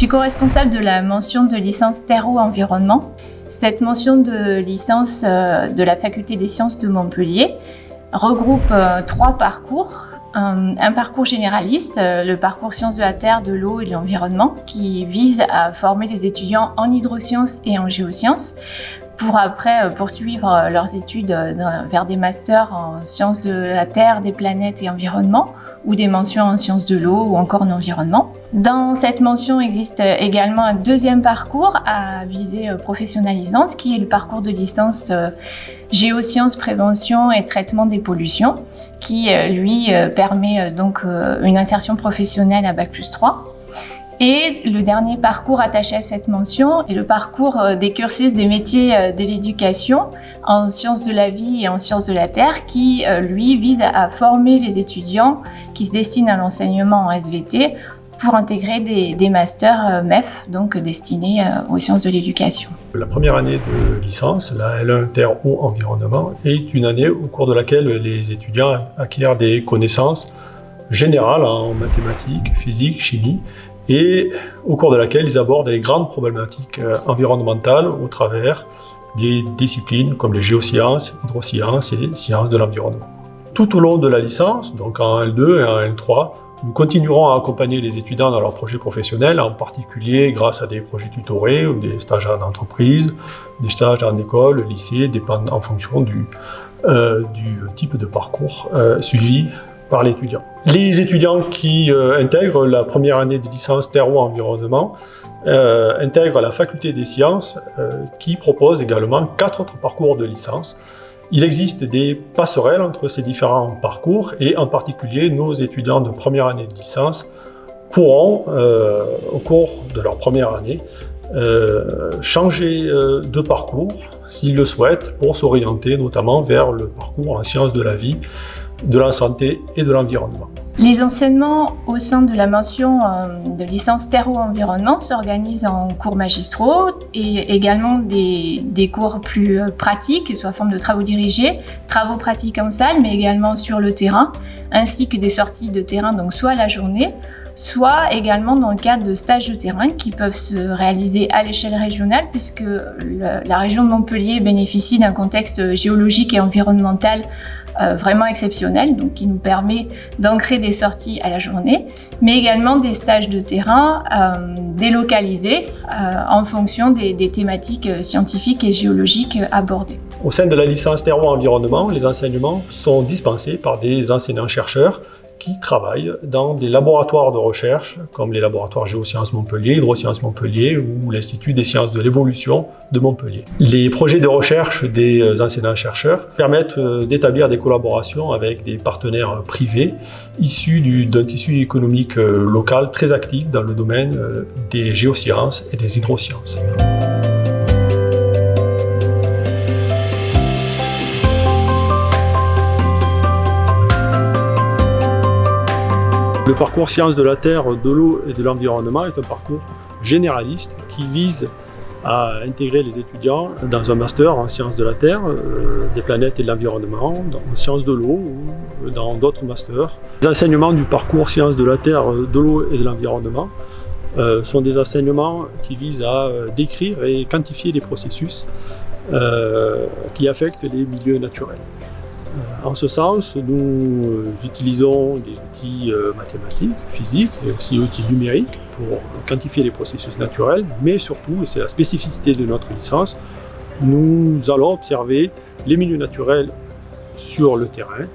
suis co-responsable de la mention de licence Terreau-Environnement. Cette mention de licence de la Faculté des Sciences de Montpellier regroupe 3 parcours. Un parcours généraliste, le parcours Sciences de la Terre, de l'eau et de l'environnement, qui vise à former les étudiants en hydrosciences et en géosciences pour après poursuivre leurs études vers des masters en sciences de la Terre, des planètes et environnement, ou des mentions en sciences de l'eau ou encore en environnement. Dans cette mention existe également un deuxième parcours à visée professionnalisante qui est le parcours de licence Géosciences, prévention et traitement des pollutions qui lui permet donc une insertion professionnelle à Bac+3. Et le dernier parcours attaché à cette mention est le parcours des cursus des métiers de l'éducation en sciences de la vie et en sciences de la terre qui, lui, vise à former les étudiants qui se destinent à l'enseignement en SVT pour intégrer des masters MEF, donc destinés aux sciences de l'éducation. La première année de licence, la L1 Terre Eau Environnement, est une année au cours de laquelle les étudiants acquièrent des connaissances générales en mathématiques, physique, chimie, et au cours de laquelle ils abordent les grandes problématiques environnementales au travers des disciplines comme les géosciences, hydrosciences et sciences de l'environnement. Tout au long de la licence, donc en L2 et en L3, nous continuerons à accompagner les étudiants dans leurs projets professionnels, en particulier grâce à des projets tutorés ou des stages en entreprise, des stages en école, lycée, dépendant en fonction du type de parcours suivi par l'étudiant. Les étudiants qui intègrent la première année de licence Terreau-Environnement intègrent la Faculté des Sciences qui propose également 4 autres parcours de licence. Il existe des passerelles entre ces différents parcours et en particulier nos étudiants de première année de licence pourront, au cours de leur première année, changer de parcours s'ils le souhaitent pour s'orienter notamment vers le parcours en sciences de la vie, de la santé et de l'environnement. Les enseignements au sein de la mention de licence Terreau-Environnement s'organisent en cours magistraux et également des cours plus pratiques, soit en forme de travaux dirigés, travaux pratiques en salle, mais également sur le terrain, ainsi que des sorties de terrain, donc soit la journée, soit également dans le cadre de stages de terrain qui peuvent se réaliser à l'échelle régionale puisque la région de Montpellier bénéficie d'un contexte géologique et environnemental vraiment exceptionnel, donc qui nous permet d'ancrer des sorties à la journée, mais également des stages de terrain délocalisés en fonction des thématiques scientifiques et géologiques abordées. Au sein de la licence Terreau-Environnement, les enseignements sont dispensés par des enseignants-chercheurs qui travaillent dans des laboratoires de recherche comme les laboratoires Géosciences Montpellier, Hydrosciences Montpellier ou l'Institut des sciences de l'évolution de Montpellier. Les projets de recherche des enseignants-chercheurs permettent d'établir des collaborations avec des partenaires privés issus d'un tissu économique local très actif dans le domaine des géosciences et des hydrosciences. Le parcours Sciences de la Terre, de l'eau et de l'environnement est un parcours généraliste qui vise à intégrer les étudiants dans un master en sciences de la Terre, des planètes et de l'environnement, en sciences de l'eau ou dans d'autres masters. Les enseignements du parcours Sciences de la Terre, de l'eau et de l'environnement sont des enseignements qui visent à décrire et quantifier les processus qui affectent les milieux naturels. En ce sens, nous utilisons des outils mathématiques, physiques et aussi outils numériques pour quantifier les processus naturels, mais surtout, et c'est la spécificité de notre licence, nous allons observer les milieux naturels sur le terrain.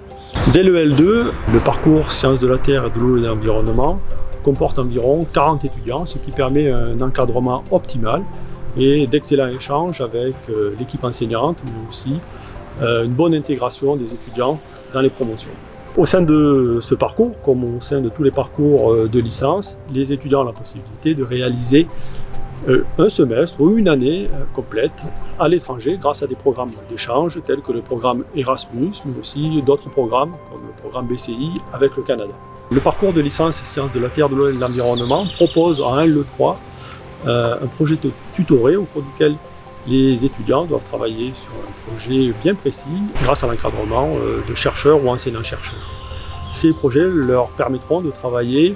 Dès le L2, le parcours Sciences de la Terre, de l'eau et de l'environnement comporte environ 40 étudiants, ce qui permet un encadrement optimal et d'excellents échanges avec l'équipe enseignante, mais aussi une bonne intégration des étudiants dans les promotions. Au sein de ce parcours, comme au sein de tous les parcours de licence, les étudiants ont la possibilité de réaliser un semestre ou une année complète à l'étranger grâce à des programmes d'échange tels que le programme Erasmus, mais aussi d'autres programmes comme le programme BCI avec le Canada. Le parcours de licence Sciences de la Terre, de l'eau et de l'environnement propose en L3 un projet tutoré au cours duquel les étudiants doivent travailler sur un projet bien précis grâce à l'encadrement de chercheurs ou enseignants-chercheurs. Ces projets leur permettront de travailler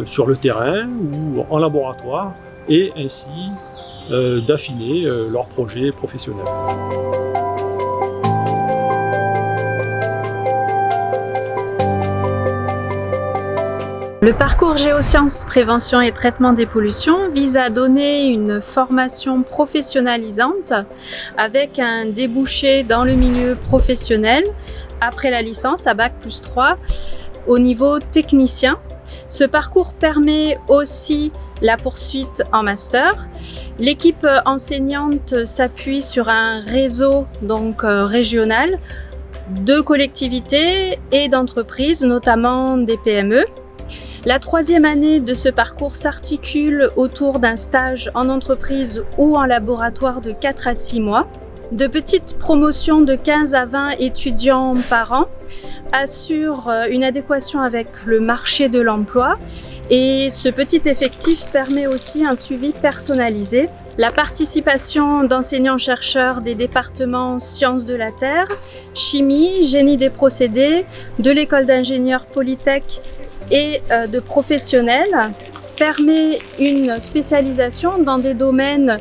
sur le terrain ou en laboratoire et ainsi d'affiner leur projet professionnel. Le parcours Géosciences Prévention et Traitement des pollutions vise à donner une formation professionnalisante avec un débouché dans le milieu professionnel après la licence à Bac+3 au niveau technicien. Ce parcours permet aussi la poursuite en master. L'équipe enseignante s'appuie sur un réseau régional de collectivités et d'entreprises, notamment des PME. La troisième année de ce parcours s'articule autour d'un stage en entreprise ou en laboratoire de 4 à 6 mois. De petites promotions de 15 à 20 étudiants par an assurent une adéquation avec le marché de l'emploi et ce petit effectif permet aussi un suivi personnalisé. La participation d'enseignants-chercheurs des départements Sciences de la Terre, Chimie, Génie des procédés, de l'école d'ingénieurs Polytech et de professionnels permet une spécialisation dans des domaines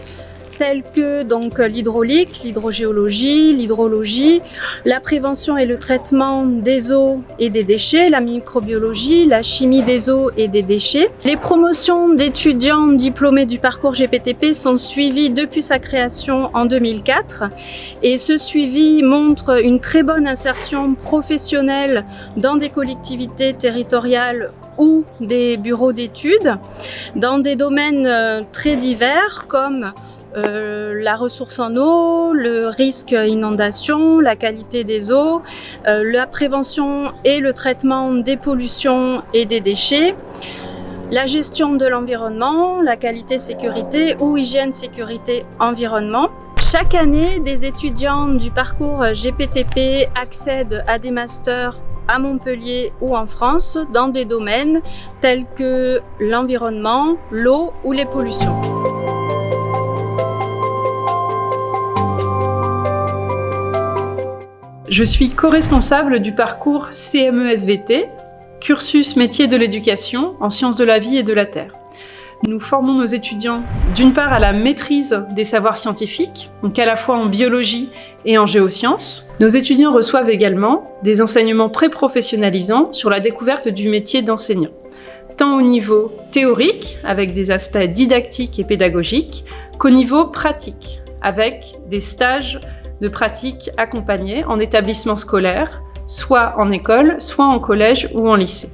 tels que l'hydraulique, l'hydrogéologie, l'hydrologie, la prévention et le traitement des eaux et des déchets, la microbiologie, la chimie des eaux et des déchets. Les promotions d'étudiants diplômés du parcours GPTP sont suivies depuis sa création en 2004 et ce suivi montre une très bonne insertion professionnelle dans des collectivités territoriales ou des bureaux d'études dans des domaines très divers comme la ressource en eau, le risque inondation, la qualité des eaux, la prévention et le traitement des pollutions et des déchets, la gestion de l'environnement, la qualité sécurité ou hygiène sécurité environnement. Chaque année, des étudiants du parcours GPTP accèdent à des masters à Montpellier ou en France dans des domaines tels que l'environnement, l'eau ou les pollutions. Je suis co-responsable du parcours CME-SVT, cursus métier de l'éducation en sciences de la vie et de la terre. Nous formons nos étudiants d'une part à la maîtrise des savoirs scientifiques, donc à la fois en biologie et en géosciences. Nos étudiants reçoivent également des enseignements pré-professionnalisants sur la découverte du métier d'enseignant, tant au niveau théorique, avec des aspects didactiques et pédagogiques, qu'au niveau pratique, avec des stages de pratique accompagnés en établissement scolaire, soit en école, soit en collège ou en lycée.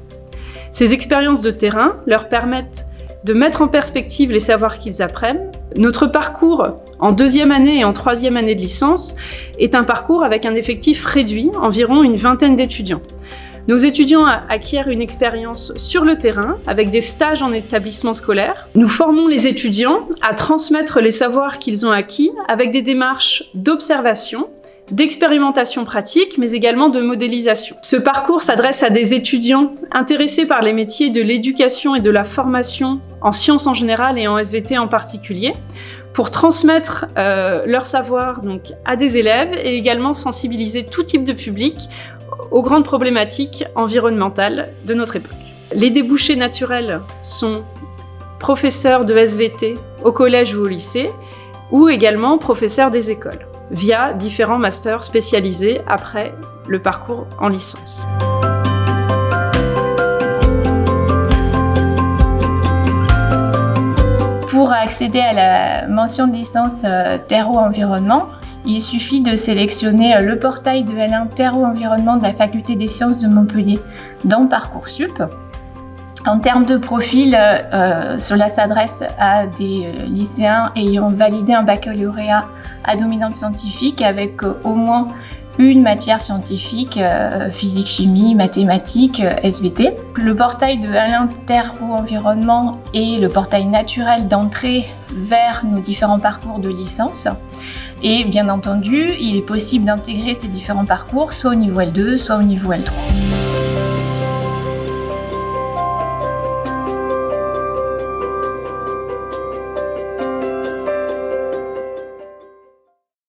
Ces expériences de terrain leur permettent de mettre en perspective les savoirs qu'ils apprennent. Notre parcours en deuxième année et en troisième année de licence est un parcours avec un effectif réduit, environ une vingtaine d'étudiants. Nos étudiants acquièrent une expérience sur le terrain avec des stages en établissement scolaire. Nous formons les étudiants à transmettre les savoirs qu'ils ont acquis avec des démarches d'observation, d'expérimentation pratique, mais également de modélisation. Ce parcours s'adresse à des étudiants intéressés par les métiers de l'éducation et de la formation en sciences en général et en SVT en particulier, pour transmettre leur savoir à des élèves et également sensibiliser tout type de public aux grandes problématiques environnementales de notre époque. Les débouchés naturels sont professeurs de SVT au collège ou au lycée, ou également professeurs des écoles, via différents masters spécialisés après le parcours en licence. Pour accéder à la mention de licence Terreau-Environnement, il suffit de sélectionner le portail de L1 Terreau-Environnement de la Faculté des Sciences de Montpellier dans Parcoursup. En termes de profil, cela s'adresse à des lycéens ayant validé un baccalauréat à dominante scientifique avec au moins une matière scientifique, physique, chimie, mathématiques, SVT. Le portail de L1 Terreau-Environnement est le portail naturel d'entrée vers nos différents parcours de licence. Et bien entendu, il est possible d'intégrer ces différents parcours soit au niveau L2, soit au niveau L3.